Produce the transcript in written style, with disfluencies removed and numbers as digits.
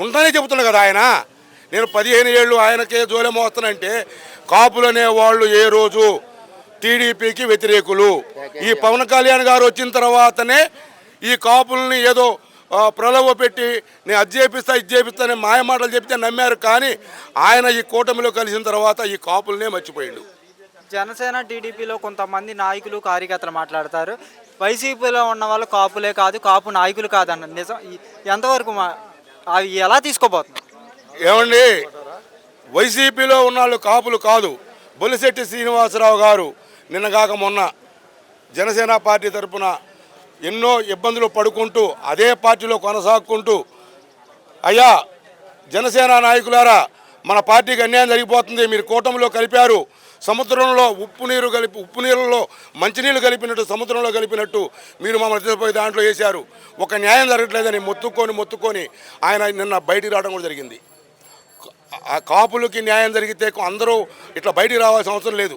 ఉంటనే చెబుతున్నా కదా ఆయన. నేను 15 ఏళ్ళు ఆయనకే జోలె మోస్తానంటే కాపులు అనేవాళ్ళు ఏ రోజు టీడీపీకి వ్యతిరేకులు. ఈ పవన్ కళ్యాణ్ గారు వచ్చిన తర్వాతనే ఈ కాపుల్ని ఏదో ప్రలోభ పెట్టి నేను అది చేపిస్తా ఇది చేపిస్తానే మాయమాటలు చెప్తే నమ్మారు. కానీ ఆయన ఈ కూటమిలో కలిసిన తర్వాత ఈ కాపులనే మర్చిపోయిండు. జనసేన టీడీపీలో కొంతమంది నాయకులు కార్యకర్తలు మాట్లాడతారు, వైసీపీలో ఉన్న వాళ్ళు కాపులే కాదు, కాపు నాయకులు కాదన్న నిజం ఎంతవరకు అవి ఎలా తీసుకోబోతున్నారు? ఏమండి, వైసీపీలో ఉన్న వాళ్ళు కాపులు కాదు. బొలిశెట్టి శ్రీనివాసరావు గారు నిన్నగాక మొన్న జనసేన పార్టీ తరఫున ఎన్నో ఇబ్బందులు పడుకుంటూ అదే పార్టీలో కొనసాగుకుంటూ, అయ్యా జనసేన నాయకులారా మన పార్టీకి అన్యాయం జరిగిపోతుంది, మీరు కూటమిలో కలిపారు, సముద్రంలో ఉప్పు నీళ్ళలో మంచినీళ్ళు కలిపినట్టు సముద్రంలో కలిపినట్టు మీరు మమ్మల్ని తీసుకుపోయి దాంట్లో వేశారు, ఒక న్యాయం జరగట్లేదని మొత్తుకొని ఆయన నిన్న బయటికి రావడం కూడా జరిగింది. ఆ కాపులకి న్యాయం జరిగితే అందరూ ఇట్లా బయటికి రావాల్సిన అవసరం లేదు.